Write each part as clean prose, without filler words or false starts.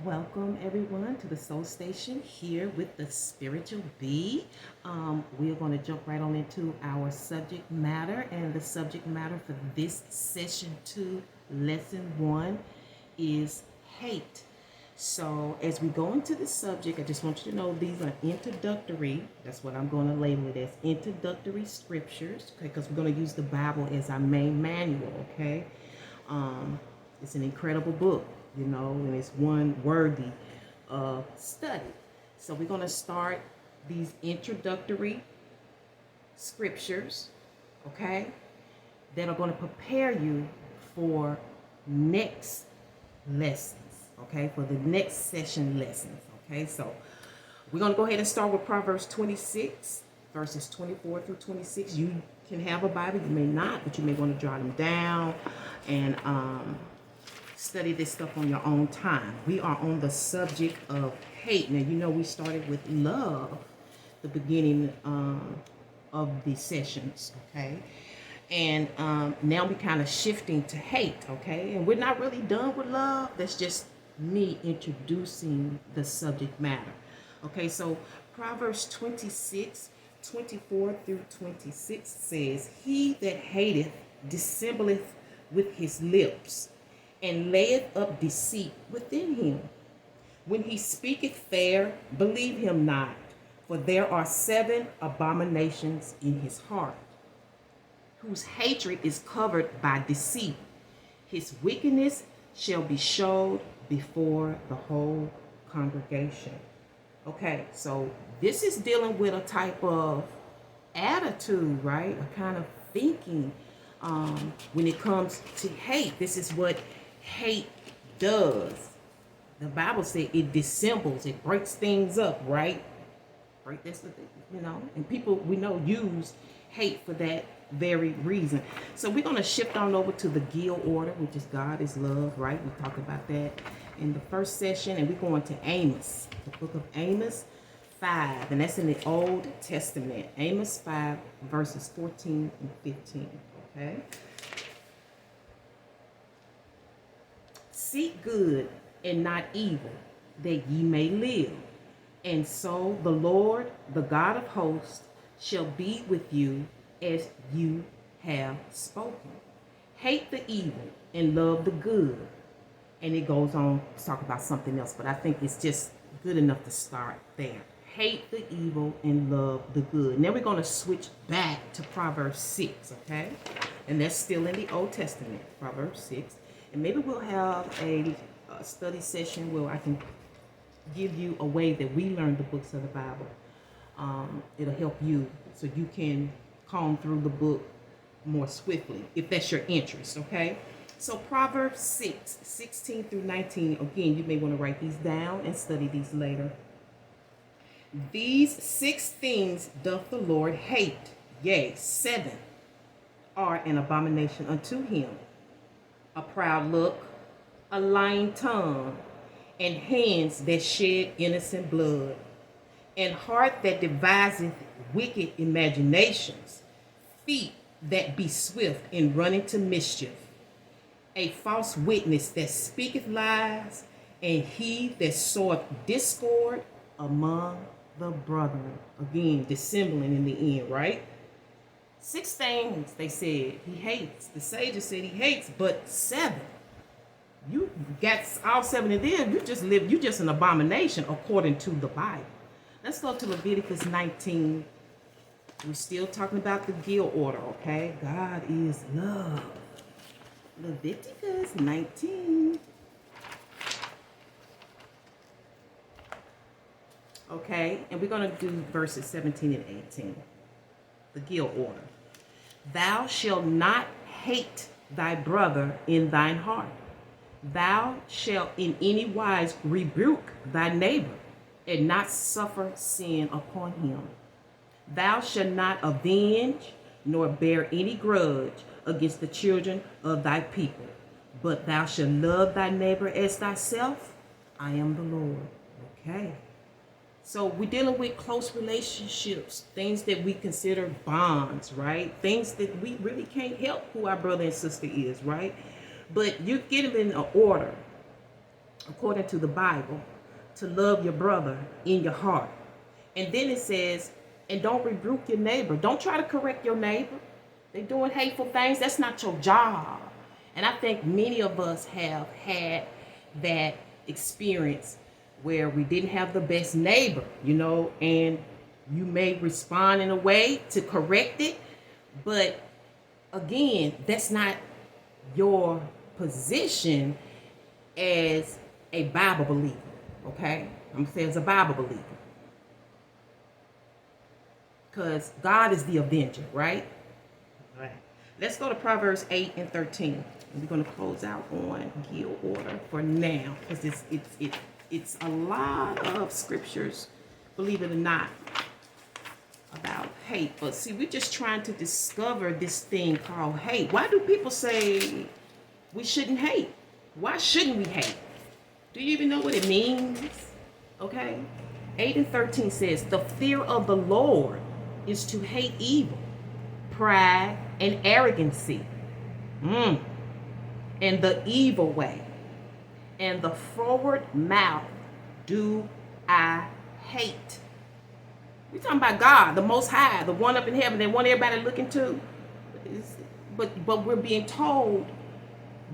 Welcome everyone to the Soul Station here with the Spiritual Bee. We're going to jump right on into our subject matter, and the subject matter for this session 2, lesson 1 is hate. So as we go into the subject, I just want you to know these are introductory. That's what I'm going to label it as, introductory scriptures, okay? Because we're going to use the Bible as our main manual, okay? It's an incredible book, and it's one worthy of study. So we're going to start these introductory scriptures, okay, that are going to prepare you for next lessons, okay, for the next session lessons, okay. So we're going to go ahead and start with Proverbs 26, verses 24 through 26. You can have a Bible, you may not, but you may want to jot them down and study this stuff on your own time. We are on the subject of hate. Now, we started with love, the beginning of the sessions, okay? And now we're kind of shifting to hate, okay? And we're not really done with love. That's just me introducing the subject matter. Okay, so Proverbs 26, 24 through 26 says, "He that hateth dissembleth with his lips, and layeth up deceit within him. When he speaketh fair, believe him not, for there are 7 abominations in his heart, whose hatred is covered by deceit. His wickedness shall be showed before the whole congregation." Okay, so this is dealing with a type of attitude, right? A kind of thinking when it comes to hate. This is what hate does. The Bible said it dissembles, it breaks things up, right? Right, that's what and people we know use hate for that very reason. So we're going to shift on over to the Gill order, which is God is love, right? We talked about that in the first session, and we're going to Amos, the book of Amos 5, and that's in the Old Testament. Amos 5, verses 14 and 15, okay? "Seek good and not evil, that ye may live. And so the Lord, the God of hosts, shall be with you as you have spoken. Hate the evil and love the good." And it goes on to talk about something else, but I think it's just good enough to start there. Hate the evil and love the good. Now we're going to switch back to Proverbs 6, okay? And that's still in the Old Testament, Proverbs 6. And maybe we'll have a study session where I can give you a way that we learn the books of the Bible. It'll help you so you can comb through the book more swiftly, if that's your interest, okay? So Proverbs 6, 16 through 19, again, you may want to write these down and study these later. "These 6 things doth the Lord hate, yea, 7 are an abomination unto him: a proud look, a lying tongue, and hands that shed innocent blood, and heart that deviseth wicked imaginations, feet that be swift in running to mischief, a false witness that speaketh lies, and he that soweth discord among the brethren." Again, dissembling in the end, right? 6 things they said he hates. The sages said he hates, but 7. You got all 7 of them. You just an abomination according to the Bible. Let's go to Leviticus 19. We're still talking about the Gill order, okay? God is love. Leviticus 19. Okay, and we're going to do verses 17 and 18. The Gill order. "Thou shalt not hate thy brother in thine heart. Thou shalt in any wise rebuke thy neighbor, and not suffer sin upon him. Thou shalt not avenge, nor bear any grudge against the children of thy people, but thou shalt love thy neighbor as thyself. I am the Lord." Okay. So we're dealing with close relationships, things that we consider bonds, right? Things that we really can't help who our brother and sister is, right? But you get them in an order. according to the Bible, to love your brother in your heart. And then it says, and don't rebuke your neighbor. Don't try to correct your neighbor. They're doing hateful things. That's not your job. And I think many of us have had that experience where we didn't have the best neighbor, and you may respond in a way to correct it. But again, that's not your position as a Bible believer, okay? I'm saying as a Bible believer. Because God is the avenger, right? All right. Let's go to Proverbs 8 and 13. And we're going to close out on guild order for now. Because it's a lot of scriptures, believe it or not, about hate. But see, we're just trying to discover this thing called hate. Why do people say we shouldn't hate? Why shouldn't we hate? Do you even know what it means? Okay. 8 and 13 says, the fear of the Lord is to hate evil, pride, and arrogancy, and the evil way, and the forward mouth do I hate. We're talking about God, the Most High, the one up in heaven, that one everybody looking to. But we're being told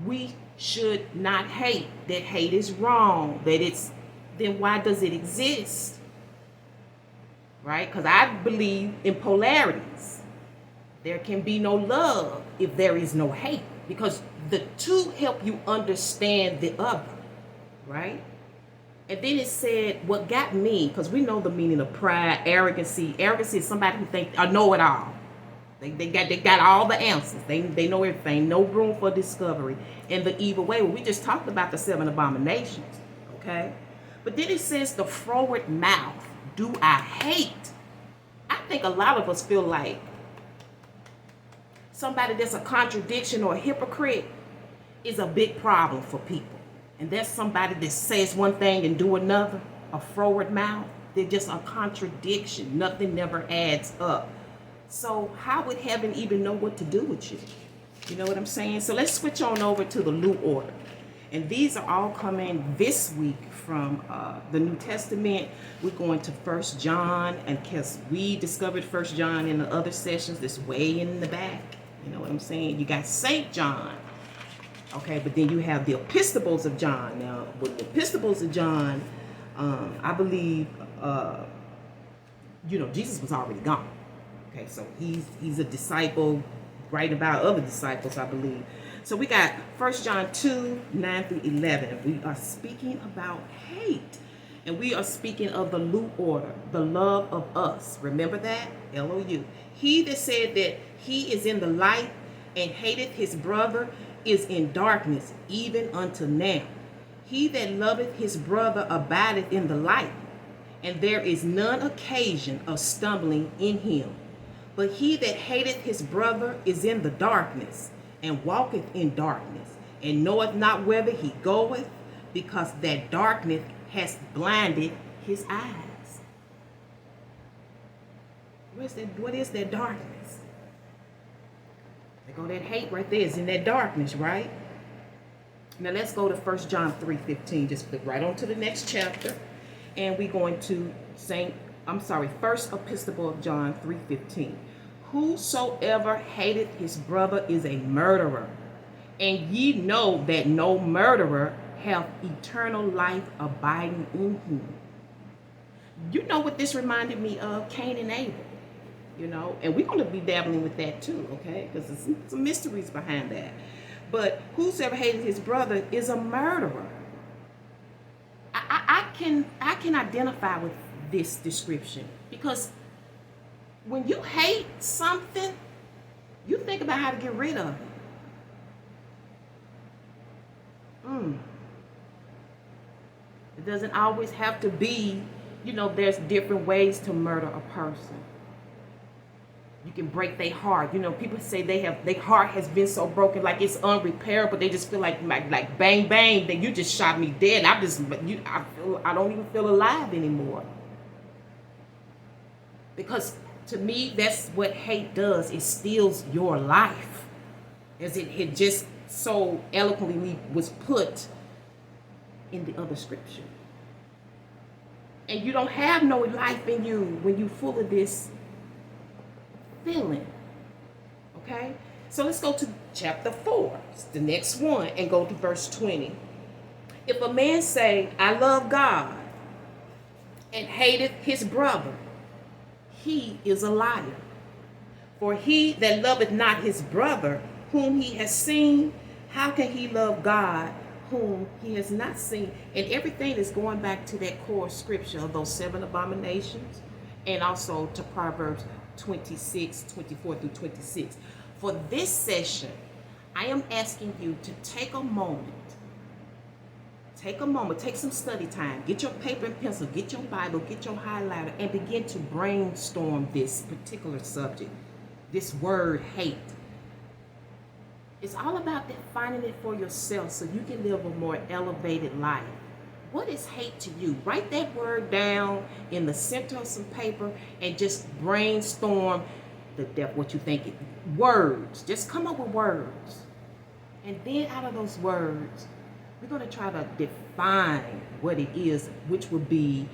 we should not hate, that hate is wrong, then why does it exist? Right? Because I believe in polarities. There can be no love if there is no hate, because the two help you understand the other, right? And then it said, what got me, because we know the meaning of pride, arrogancy. Arrogancy is somebody who thinks I know it all. They got all the answers. They know everything. No room for discovery. And the evil way. Well, we just talked about the 7 abominations, okay? But then it says the forward mouth do I hate. I think a lot of us feel like somebody that's a contradiction or a hypocrite is a big problem for people. And there's somebody that says one thing and do another, a forward mouth. They're just a contradiction. Nothing never adds up. So how would heaven even know what to do with you? You know what I'm saying? So let's switch on over to the New Order. And these are all coming this week from the New Testament. We're going to 1 John, and because we discovered 1 John in the other sessions, this way in the back. You know what I'm saying? You got St. John. Okay, but then you have the Epistles of John. Now, with the Epistles of John, I believe, Jesus was already gone. Okay, so he's a disciple, writing about other disciples, I believe. So we got 1 John 2, 9 through 11. We are speaking about hate. And we are speaking of the new order, the love of us. Remember that? L-O-U. He that said that he is in the light and hateth his brother is in darkness, even unto now. He that loveth his brother abideth in the light, and there is none occasion of stumbling in him. But he that hateth his brother is in the darkness, and walketh in darkness, and knoweth not whither he goeth, because that darkness has blinded his eyes. What is that darkness? There go that hate right there. It's in that darkness, right? Now let's go to 1 John 3:15. Just flip right on to the next chapter. And we're going to first epistle of John 3:15. Whosoever hateth his brother is a murderer, and ye know that no murderer hath eternal life abiding in him. You know what this reminded me of? Cain and Abel. And we're going to be dabbling with that too, okay? Because there's some mysteries behind that. But whosoever hated his brother is a murderer. I can identify with this description, because when you hate something, you think about how to get rid of it. It doesn't always have to be, there's different ways to murder a person. You can break their heart. People say their heart has been so broken, like it's unrepairable. They just feel like bang bang, that you just shot me dead. I don't even feel alive anymore. Because to me, that's what hate does. It steals your life, as it just so eloquently was put in the other scripture. And you don't have no life in you when you're full of this feeling. Okay? So let's go to chapter 4, the next one, and go to verse 20. If a man say, I love God, and hateth his brother, he is a liar. For he that loveth not his brother, whom he has seen, how can he love God, whom he has not seen? And everything is going back to that core scripture of those 7 abominations, and also to Proverbs 26, 24 through 26. For this session, I am asking you to take a moment, take some study time, get your paper and pencil, get your Bible, get your highlighter, and begin to brainstorm this particular subject, this word hate. It's all about defining it for yourself so you can live a more elevated life. What is hate to you? Write that word down in the center of some paper and just brainstorm what you think. Words. Just come up with words. And then out of those words, we're going to try to define what it is, which will be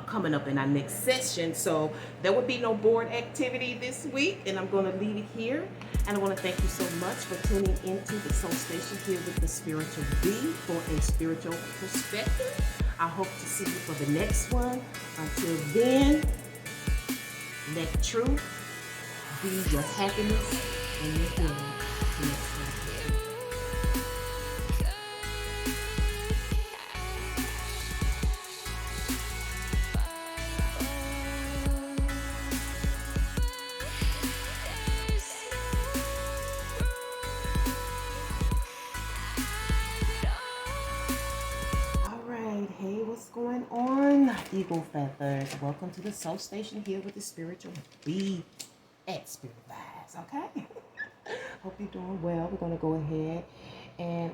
coming up in our next session. So there will be no board activity this week, and I'm going to leave it here. And I want to thank you so much for tuning into the Soul Station here with the Spiritual B for a spiritual perspective. I hope to see you for the next one. Until then, let truth be your happiness and your healing. Next time. Hey, what's going on, Eagle Feathers? Welcome to the Soul Station here with the Spiritual B at Spirit Vibes, okay? Hope you're doing well. We're going to go ahead and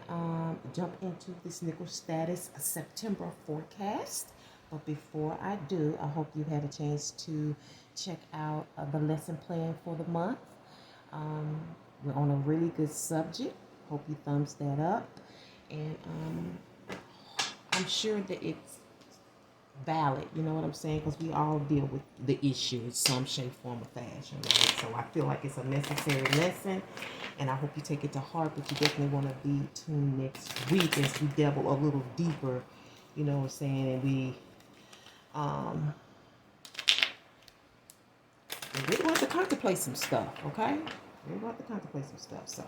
jump into this nickel status September forecast. But before I do, I hope you had a chance to check out the lesson plan for the month. We're on a really good subject. Hope you thumbs that up. And I'm sure that it's valid, you know what I'm saying? Because we all deal with the issue in some shape, form, or fashion, right? So I feel like it's a necessary lesson, and I hope you take it to heart, but you definitely want to be tuned next week as we delve a little deeper, you know what I'm saying? And we really want to contemplate some stuff, okay? We want to contemplate some stuff. So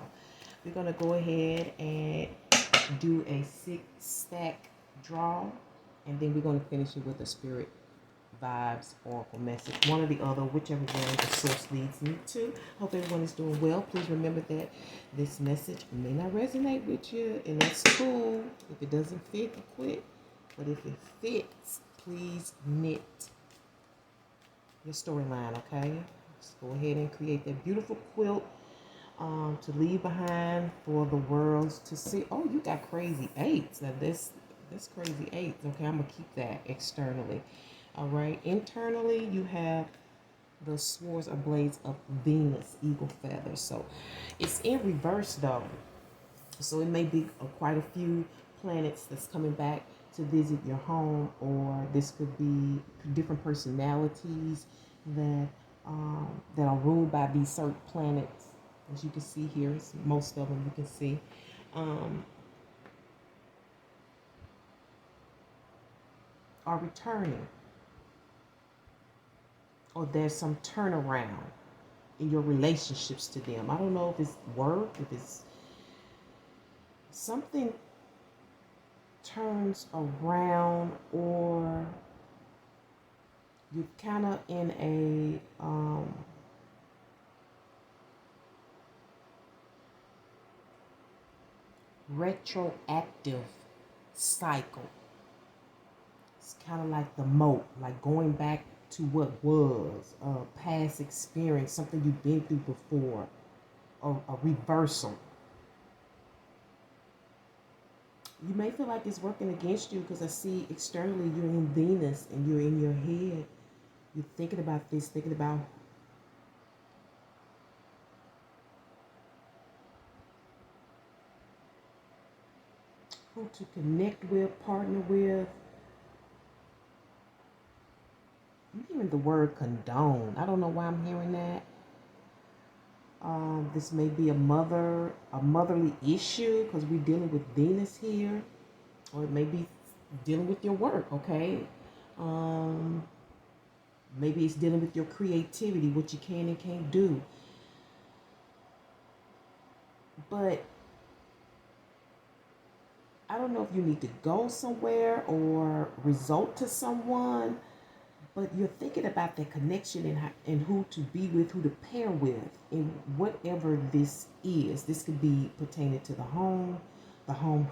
we're going to go ahead and do a 6-stack draw, and then we're going to finish it with a Spirit Vibes Oracle message, one or the other, whichever one the source leads me to. Hope everyone is doing well. Please remember that this message may not resonate with you, and that's cool. If it doesn't fit, quit. But if it fits, please knit your storyline, okay? Just go ahead and create that beautiful quilt to leave behind for the world to see. Oh, you got crazy 8s. Now this crazy 8. Okay, I'm gonna keep that externally. All right, internally you have the swords or blades of Venus, eagle feathers. So it's in reverse though, so it may be quite a few planets that's coming back to visit your home, or this could be different personalities that are ruled by these certain planets. As you can see here, it's most of them you can see. Are returning, or there's some turnaround in your relationships to them. I don't know if it's work, if it's something turns around, or you're kind of in a retroactive cycle. It's kind of like the moat, like going back to what was a past experience, something you've been through before, or a reversal. You may feel like it's working against you because I see externally you're in Venus and you're in your head. You're thinking about this, thinking about who to connect with, partner with. I'm hearing the word condone. I don't know why I'm hearing that. This may be a motherly issue because we're dealing with Venus here, or it may be dealing with your work. Okay, maybe it's dealing with your creativity, what you can and can't do. But I don't know if you need to go somewhere or result to someone, but you're thinking about that connection and who to be with, who to pair with, and whatever this is. This could be pertaining to the home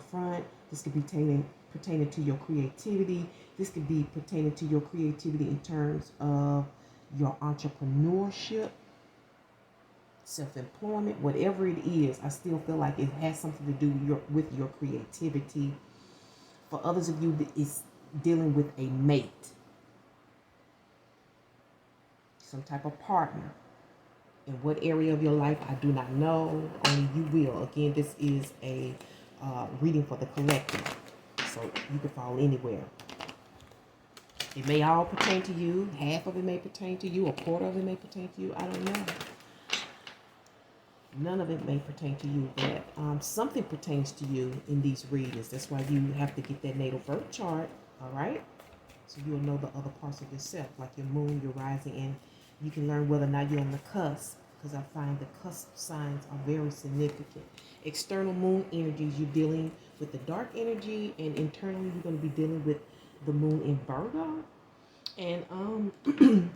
front. This could be pertaining to your creativity. This could be pertaining to your creativity in terms of your entrepreneurship, self-employment, whatever it is. I still feel like it has something to do with your creativity. For others of you, it's dealing with a mate, some type of partner. In what area of your life, I do not know. Only you will. Again, this is a reading for the collective, so you can fall anywhere. It may all pertain to you. Half of it may pertain to you. A quarter of it may pertain to you. I don't know. None of it may pertain to you, but something pertains to you in these readings. That's why you have to get that natal birth chart, all right? So you'll know the other parts of yourself, like your moon, your rising, and you can learn whether or not you're on the cusp, because I find the cusp signs are very significant. External moon energies, you're dealing with the dark energy, and internally you're going to be dealing with the moon in Virgo. And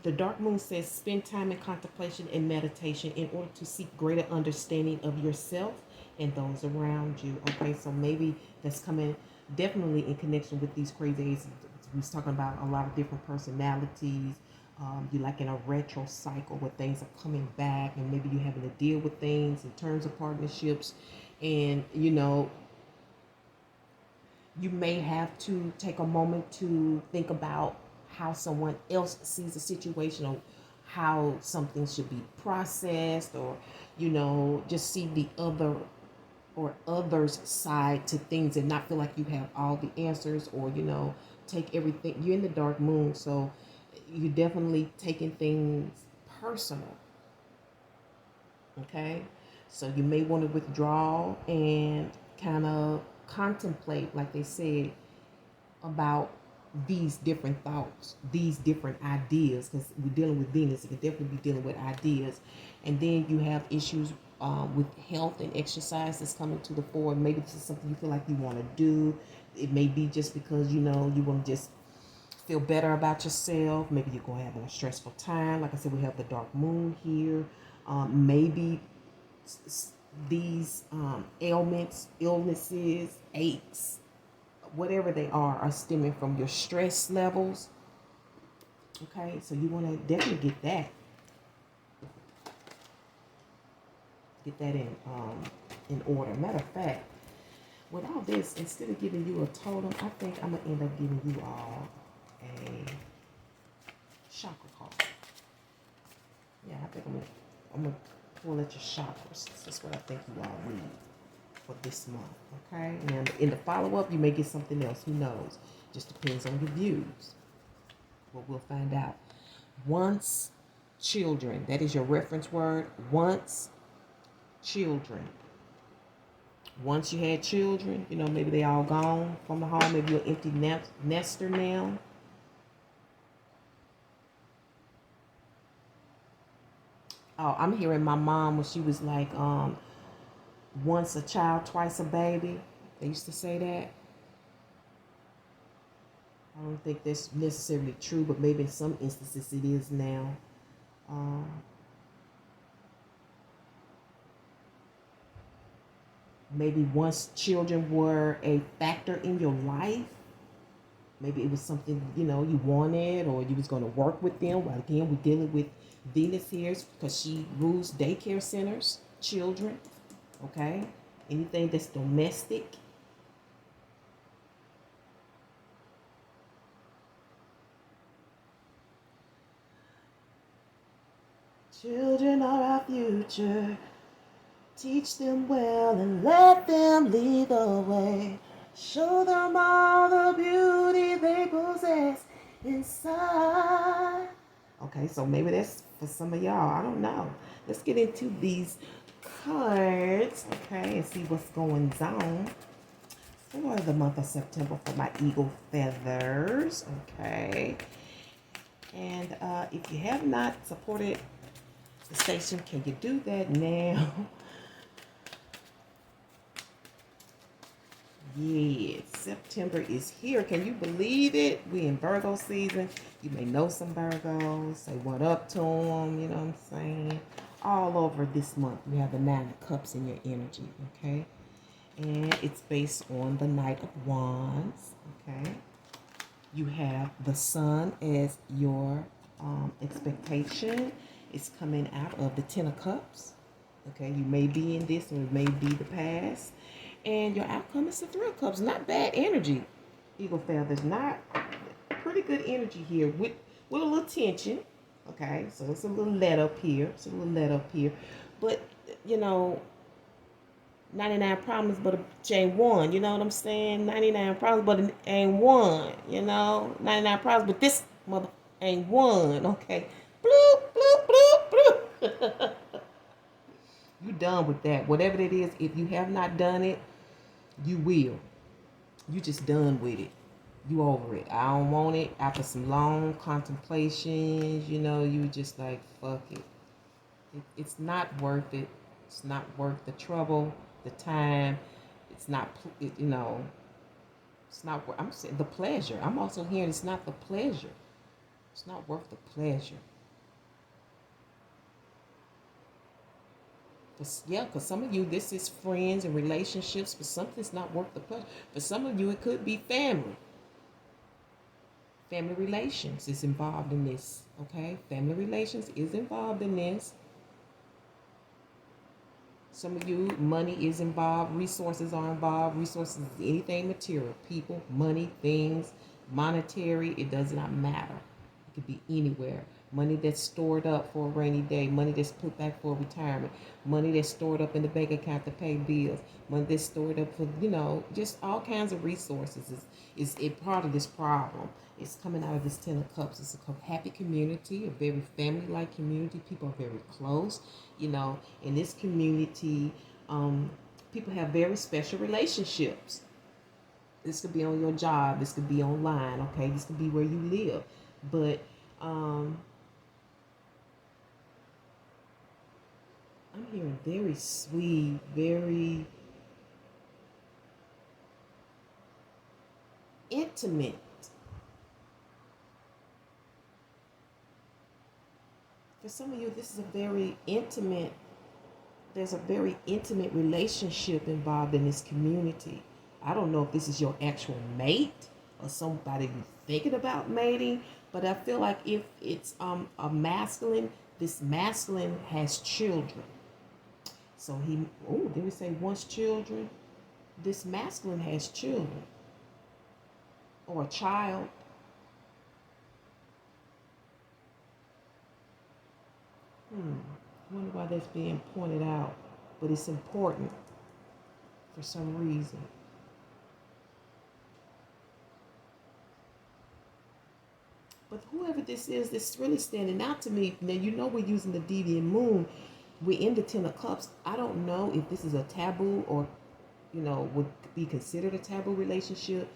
the dark moon says spend time in contemplation and meditation in order to seek greater understanding of yourself and those around you. Okay, so maybe that's coming definitely in connection with these crazy days. We was talking about a lot of different personalities. You're like in a retro cycle where things are coming back, and maybe you're having to deal with things in terms of partnerships. And, you know, you may have to take a moment to think about how someone else sees a situation, or how something should be processed, or, you know, just see the other or others' side to things and not feel like you have all the answers, or, you know, take everything. You're in the dark moon, so you're definitely taking things personal. Okay, so you may want to withdraw and kind of contemplate, like they said, about these different thoughts, these different ideas, because we're dealing with Venus. It can definitely be dealing with ideas. And then you have issues with health and exercise that's coming to the fore. Maybe this is something you feel like you want to do. It may be just because, you know, you want to just feel better about yourself. Maybe you're going to have a stressful time. Like I said, we have the dark moon here. Maybe these ailments, illnesses, aches, whatever they are stemming from your stress levels. Okay, so you want to definitely get that in order. Matter of fact, with all this, instead of giving you a totem, I think I'm gonna end up giving you all a chakra card. Yeah, I think I'm gonna pull at your chakras. That's what I think you all need for this month. Okay, and in the follow-up, you may get something else. Who knows? Just depends on your views. But we'll find out. Once children, that is your reference word. Once children. Once you had children, you know, maybe they all gone from the home. Maybe you're an empty nester now. Oh, I'm hearing my mom when she was like, once a child, twice a baby. They used to say that. I don't think that's necessarily true, but maybe in some instances it is now. Maybe once children were a factor in your life, maybe it was something, you know, you wanted, or you was going to work with them. Well, again, we're dealing with Venus here because she rules daycare centers, children, okay? Anything that's domestic. Children are our future. Teach them well and let them lead the way. Show them all the beauty they possess inside. Okay, so maybe that's for some of y'all. I don't know. Let's get into these cards, okay, and see what's going on for the month of September for my eagle feathers, okay. And if you have not supported the station, can you do that now? Yes, September is here. Can you believe it? We in Virgo season. You may know some Virgos. Say what up to them. You know what I'm saying? All over this month, you have the Nine of Cups in your energy, okay? And it's based on the Knight of Wands, okay? You have the Sun as your expectation. It's coming out of the Ten of Cups, okay? You may be in this or it may be the past. And your outcome is the Three of Cups. Not bad energy, eagle feathers. Not pretty good energy here with a little tension. Okay, so it's a little let up here. But, you know, 99 problems, but it ain't one. You know what I'm saying? 99 problems, but it ain't one. You know, 99 problems, but this mother ain't one. Okay, bloop, bloop, bloop, bloop. You done with that. Whatever it is, if you have not done it, you will. You just done with it. You over it. I don't want it. After some long contemplations, you know, you just like, fuck it. It's not worth it. It's not worth the trouble, the time. It's not, you know, it's not, I'm saying the pleasure. I'm also hearing it's not the pleasure. It's not worth the pleasure. Yeah, because some of you, this is friends and relationships, but something's not worth the pleasure. For some of you, it could be family. Family relations is involved in this, okay? Family relations is involved in this. Some of you, money is involved, resources are involved. Resources is anything material, people, money, things, monetary, it does not matter. It could be anywhere. Money that's stored up for a rainy day, money that's put back for retirement, money that's stored up in the bank account to pay bills, money that's stored up for, you know, just all kinds of resources is a part of this problem. It's coming out of this Ten of Cups. It's a happy community, a very family-like community. People are very close, you know. In this community, people have very special relationships. This could be on your job. This could be online, okay? This could be where you live. But I'm hearing very sweet, very intimate. For some of you, this is a very intimate, there's a very intimate relationship involved in this community. I don't know if this is your actual mate or somebody you're thinking about mating, but I feel like if it's a masculine, this masculine has children. So did we say wants children? This masculine has children or a child. I wonder why that's being pointed out, but it's important for some reason. But whoever this is, this really standing out to me. Now, you know we're using the deviant moon. We're in the Ten of Cups. I don't know if this is a taboo or, you know, would be considered a taboo relationship.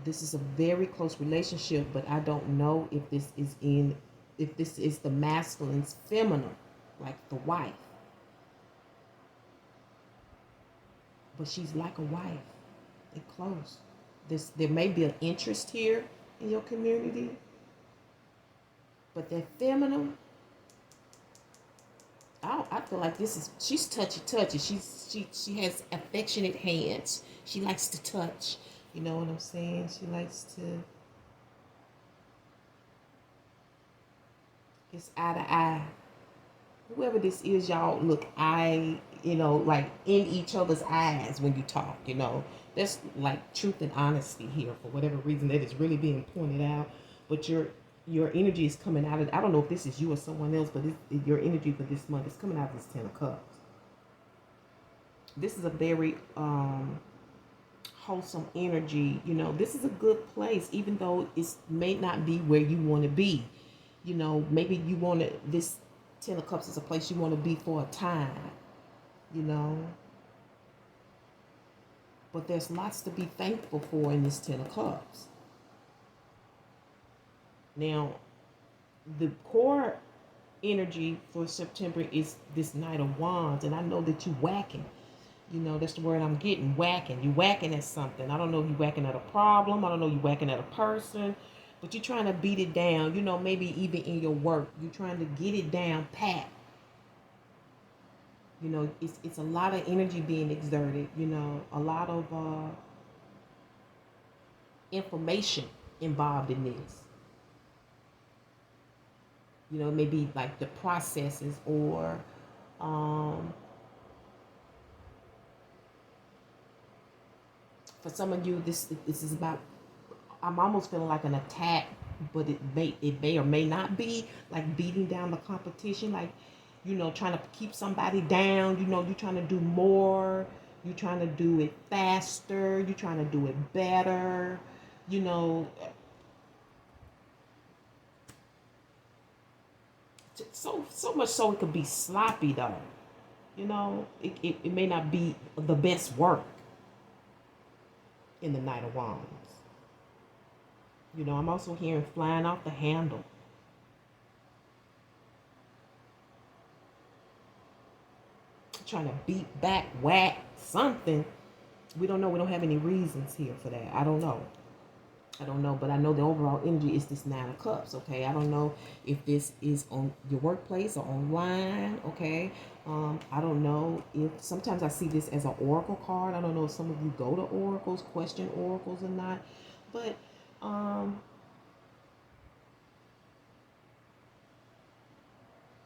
This is a very close relationship, but I don't know if this is the masculine's feminine, like the wife. But she's like a wife. They're close. There may be an interest here in your community, but that feminine, I feel like she's touchy. She has affectionate hands. She likes to touch. You know what I'm saying? She likes to. It's eye to eye. Whoever this is, y'all look like in each other's eyes when you talk, you know. There's like truth and honesty here for whatever reason that is really being pointed out. But your energy is coming out of, I don't know if this is you or someone else, but your energy for this month is coming out of this Ten of Cups. This is a very wholesome energy. This is a good place, even though it may not be where you want to be. Maybe you want to, this 10 of Cups is a place you want to be for a time, you know. But there's lots to be thankful for in this 10 of Cups. Now, the core energy for September is this Knight of Wands, and I know that you whacking. That's the word I'm getting, whacking. You whacking at something. I don't know if you're whacking at a problem. I don't know if you're whacking at a person. But you're trying to beat it down. Maybe even in your work. You're trying to get it down pat. It's a lot of energy being exerted. A lot of information involved in this. Maybe like the processes or for some of you, this is about, I'm almost feeling like an attack, but it may or may not be, like beating down the competition, like, trying to keep somebody down, you're trying to do more, you're trying to do it faster, you're trying to do it better, so much so it could be sloppy though. It may not be the best work in the Knight of Wands. I'm also hearing flying off the handle. Trying to beat back, whack, something. We don't know. We don't have any reasons here for that. I don't know. But I know the overall energy is this 9 of Cups, okay? I don't know if this is on your workplace or online, okay? I don't know if, sometimes I see this as an oracle card. I don't know if some of you go to oracles, question oracles or not. But,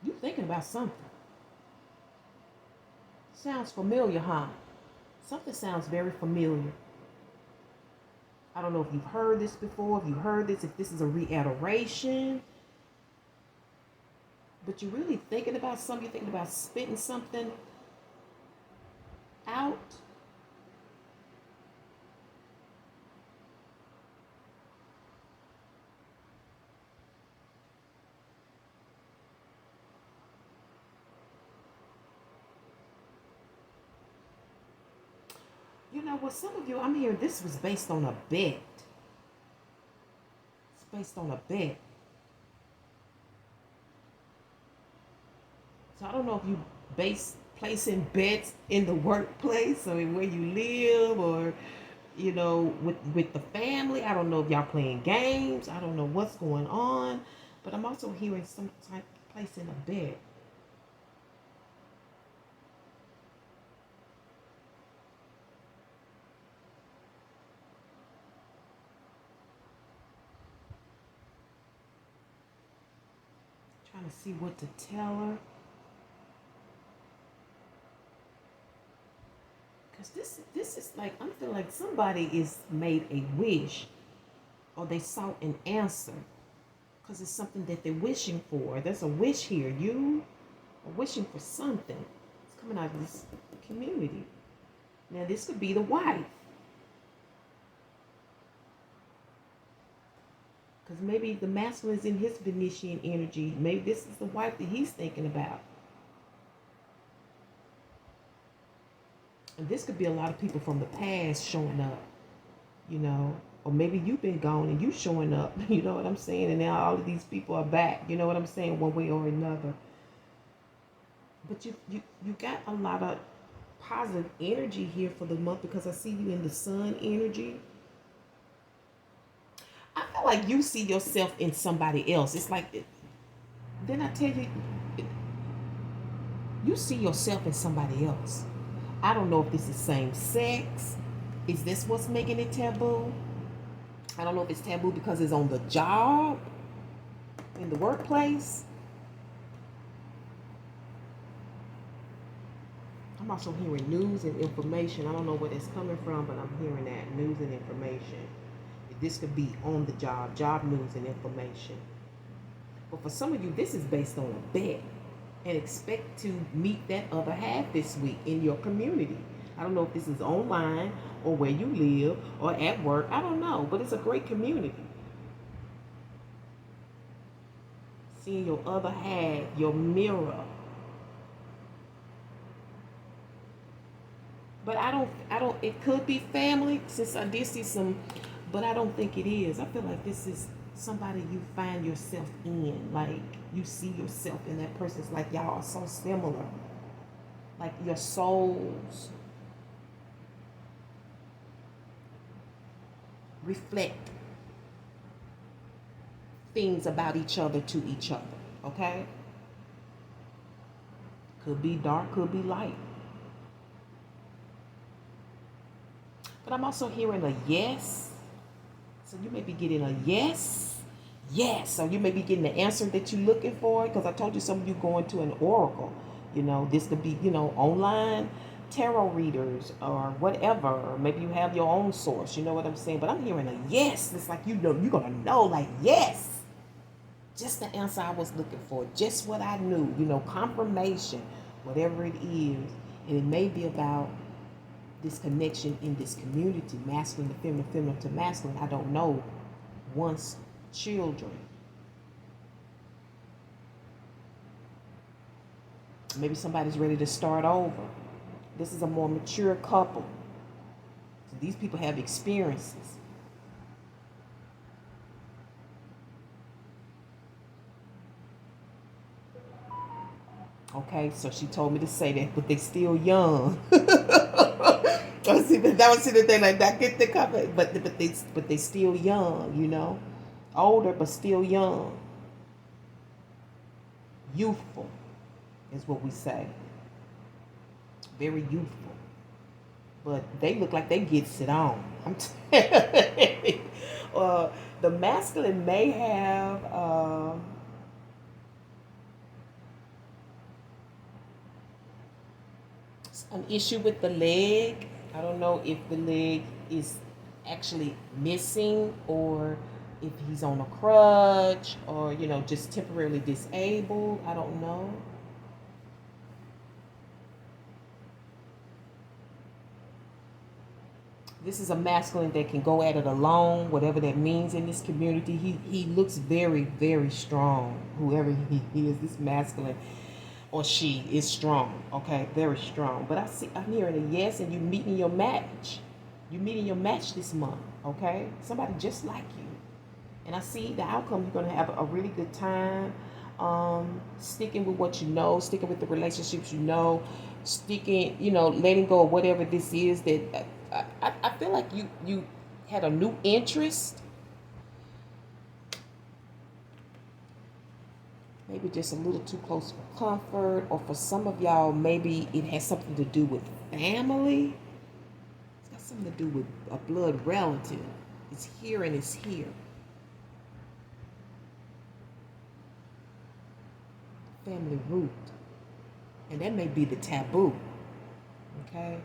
you're thinking about something. Sounds familiar, huh? Something sounds very familiar. I don't know if you've heard this before, if this is a reiteration. But you're really thinking about something, you're thinking about spitting something out. Some of you, I'm hearing this was based on a bet. It's based on a bet. So I don't know if you placing bets in the workplace or where you live or, with the family. I don't know if y'all playing games. I don't know what's going on. But I'm also hearing some type of placing a bet. Trying to see what to tell her. Because this is like, I'm feeling like somebody is made a wish or they sought an answer. Because it's something that they're wishing for. There's a wish here. You are wishing for something. It's coming out of this community. Now this could be the wife. Because maybe the masculine is in his Venetian energy. Maybe this is the wife that he's thinking about. And this could be a lot of people from the past showing up, Or maybe you've been gone and you showing up, you know what I'm saying? And now all of these people are back, you know what I'm saying, one way or another. But you got a lot of positive energy here for the month because I see you in the sun energy. I feel like you see yourself in somebody else. It's like, then I tell you, you see yourself in somebody else. I don't know if this is same sex. Is this what's making it taboo? I don't know if it's taboo because it's on the job, in the workplace. I'm also hearing news and information. I don't know where it's coming from, but I'm hearing that, news and information. This could be on the job news and information. But for some of you, this is based on a bet. And expect to meet that other half this week in your community. I don't know if this is online or where you live or at work. I don't know, but it's a great community. Seeing your other half, your mirror. But it could be family, since I did see some, but I don't think it is. I feel like this is somebody you find yourself in. Like, you see yourself in that person. It's like y'all are so similar. Like your souls reflect things about each other to each other. Okay? Could be dark, could be light. But I'm also hearing a yes. So you may be getting a yes. Yes. So you may be getting the answer that you're looking for. Because I told you some of you going to an oracle. This could be, online tarot readers or whatever. Or maybe you have your own source. You know what I'm saying? But I'm hearing a yes. It's like, you're going to know, like, yes. Just the answer I was looking for. Just what I knew. Confirmation. Whatever it is. And it may be about this connection in this community, masculine to feminine, feminine to masculine. I don't know. Once children. Maybe somebody's ready to start over. This is a more mature couple. So these people have experiences. Okay, so she told me to say that, but they still young. That was the thing, like, that get the cover, but they still young, older but still young, youthful is what we say, very youthful, but they look like they gets it on. I'm telling you. The masculine may have an issue with the leg. I don't know if the leg is actually missing or if he's on a crutch or, just temporarily disabled. I don't know. This is a masculine that can go at it alone, whatever that means in this community. He looks very, very strong. Whoever he is, this masculine or she is strong, okay? Very strong. But I'm hearing a yes, and you meeting your match. You meeting your match this month, okay? Somebody just like you. And I see the outcome. You're going to have a really good time sticking with what you know, sticking with the relationships you know, sticking, letting go of whatever this is that I feel like you had a new interest. Maybe just a little too close for comfort, or for some of y'all, maybe it has something to do with family. It's got something to do with a blood relative. It's here and it's here. Family root. And that may be the taboo. Okay?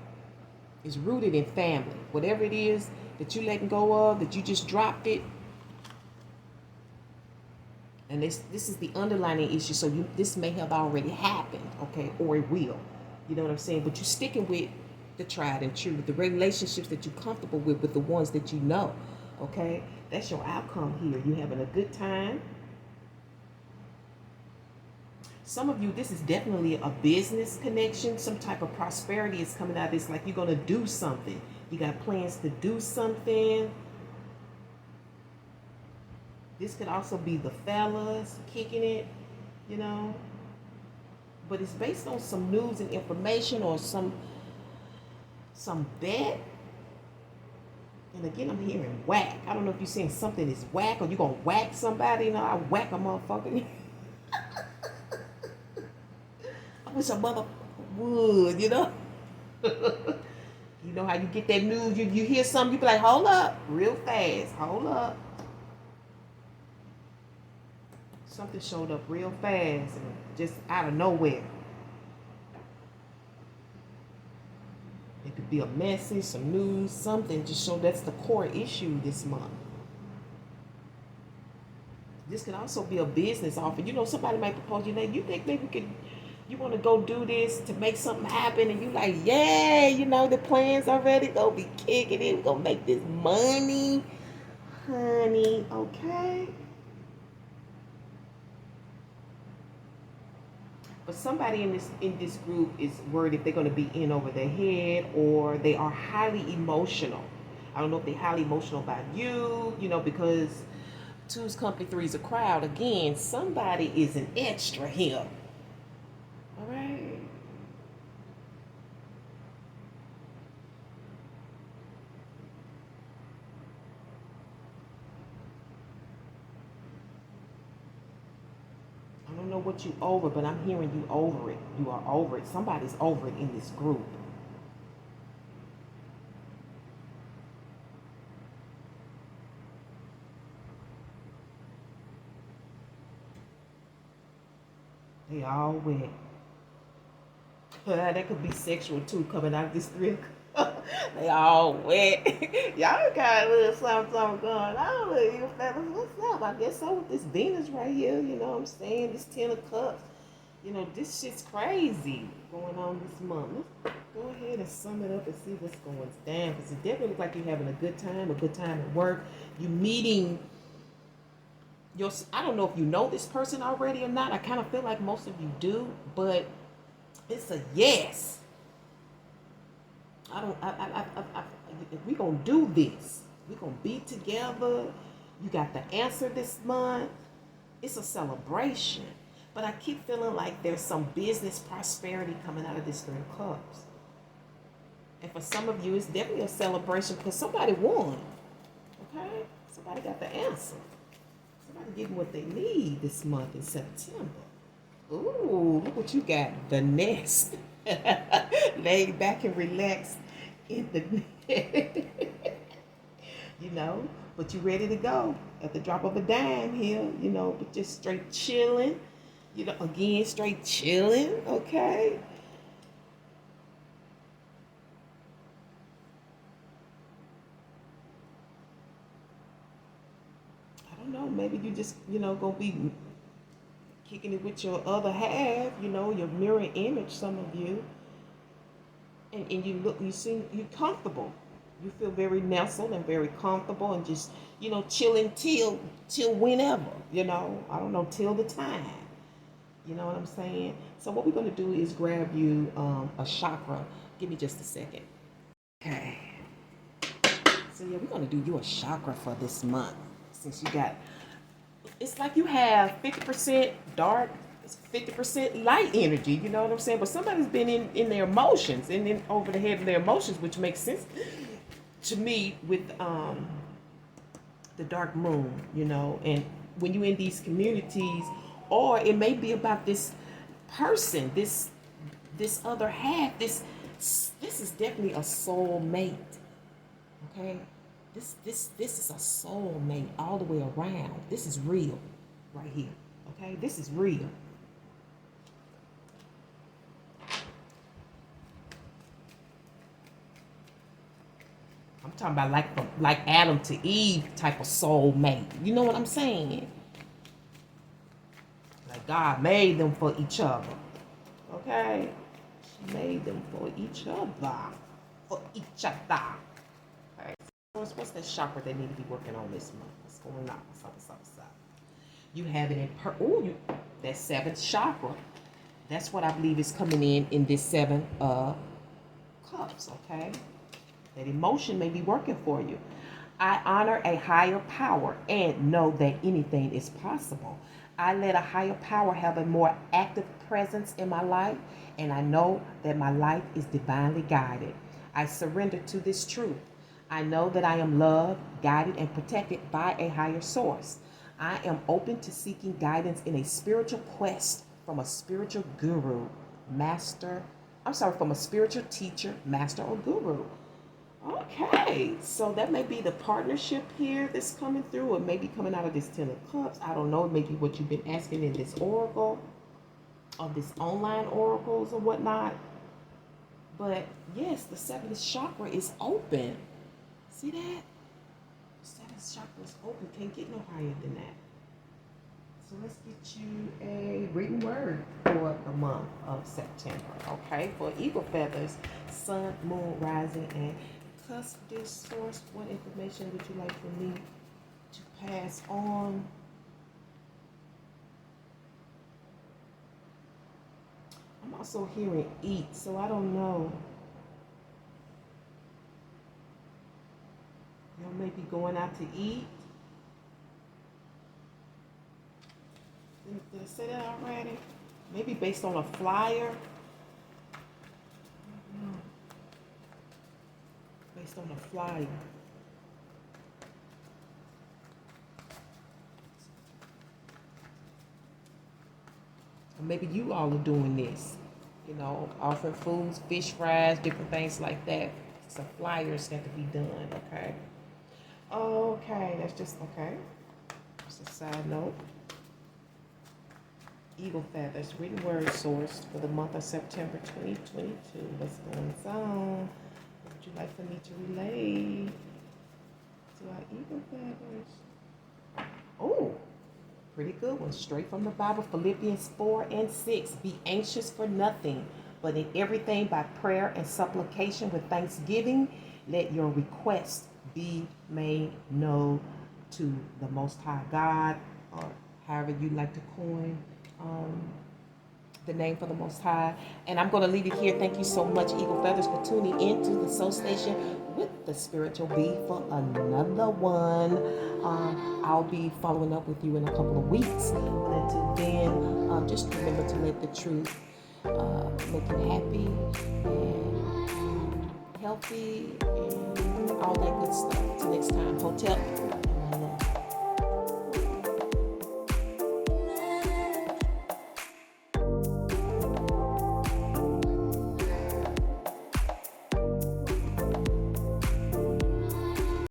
It's rooted in family. Whatever it is that you letting go of, that you just dropped it. And this is the underlying issue. So this may have already happened, okay, or it will. You know what I'm saying? But you're sticking with the tried and true, with the relationships that you're comfortable with the ones that you know, okay? That's your outcome here. You're having a good time. Some of you, this is definitely a business connection. Some type of prosperity is coming out. It's like you're going to do something. You got plans to do something. This could also be the fellas kicking it, But it's based on some news and information or some bet. And again, I'm hearing whack. I don't know if you're saying something is whack or you're going to whack somebody. I whack a motherfucker. I wish a motherfucker would, You know how you get that news, you hear something, you be like, hold up, real fast, hold up. Something showed up real fast and just out of nowhere. It could be a message, some news, something just show that's the core issue this month. This could also be a business offer. Somebody might propose you think maybe we could, You want to go do this to make something happen, and you like, yeah, you know, the plans already gonna be kicking in. We're gonna make this money, honey. Okay. But somebody in this group is worried if they're going to be in over their head, or they are highly emotional. I don't know if they're highly emotional about you, you know, because two's company, three's a crowd. Again, somebody is an extra here. All right. I don't know what you over, but I'm hearing you over it. You are over it. Somebody's over it in this group. They all wet. That could be sexual too, coming out of this three. They all wet. Y'all got a little something going on with you fellas. What's up? I guess so with this Venus right here, you know what I'm saying? This 10 of Cups. You know, this shit's crazy going on this month. Let's go ahead and sum it up and see what's going down. Because it definitely looks like you're having a good time at work. You meeting your, I don't know if you know this person already or not. I kind of feel like most of you do, but it's a yes. We gonna do this. We gonna be together. You got the answer this month. It's a celebration. But I keep feeling like there's some business prosperity coming out of this Three of Cups. And for some of you, it's definitely a celebration because somebody won. Okay? Somebody got the answer. Somebody getting what they need this month in September. Ooh, look what you got. The nest. Lay back and relax in the nest. You know, but you ready to go at the drop of a dime here, you know, but just straight chilling. You know, again, straight chilling, okay? I don't know, maybe you just, you know, gonna be kicking it with your other half, you know, your mirror image, some of you. And you seem, you comfortable. You feel very nestled and very comfortable and just, you know, chilling till whenever, you know, I don't know, till the time. You know what I'm saying? So what we're going to do is grab you a chakra. Give me just a second. Okay. So yeah, we're going to do you a chakra for this month. Since you got, it's like you have 50% dark, 50% light energy. You know what I'm saying? But somebody's been in their emotions and in over the head of their emotions, which makes sense to me with the dark moon, you know. And when you're in these communities, or it may be about this person, this other half. This is definitely a soul mate. Okay, this is a soul mate all the way around. This is real, right here. Okay, this is real. I'm talking about like Adam to Eve type of soul mate. You know what I'm saying? Like God made them for each other. Okay? She made them for each other. For each other. Okay. So what's that chakra they need to be working on this month? What's going on? What's up? You have it in that seventh chakra. That's what I believe is coming in this seven cups, okay? That emotion may be working for you. I honor a higher power and know that anything is possible. I let a higher power have a more active presence in my life, and I know that my life is divinely guided. I surrender to this truth. I know that I am loved, guided, and protected by a higher source. I am open to seeking guidance in a spiritual quest from a spiritual guru, from a spiritual teacher, master, or guru. Okay, so that may be the partnership here that's coming through, or maybe coming out of this Ten of Cups. I don't know, maybe what you've been asking in this oracle, or this online oracles or whatnot. But yes, the seventh chakra is open. See that? The seventh chakra is open. Can't get no higher than that. So let's get you a written word for the month of September. Okay, for eagle feathers, sun, moon, rising, and cusp this source. What information would you like for me to pass on? I'm also hearing eat, so I don't know. Y'all may be going out to eat. Did I say that already? Maybe based on a flyer. Based on a flyer. Or maybe you all are doing this. You know, offering foods, fish fries, different things like that. So flyers have to be done, okay? Okay, that's just, okay. Just a side note. Eagle feathers, written word source for the month of September 2022. What's going on? What would you like for me to relay to our eagle feathers? Oh, pretty good one. Straight from the Bible, Philippians 4:6. Be anxious for nothing, but in everything by prayer and supplication with thanksgiving, let your requests be made known to the Most High God, or however you like to coin the name for the Most High. And I'm going to leave it here. Thank you so much, Eagle Feathers, for tuning into the Soul Station with the Spiritual Bee for another one. I'll be following up with you in a couple of weeks. But until then, just remember to let the truth make you happy and healthy and all that good stuff. Till next time, Hotel.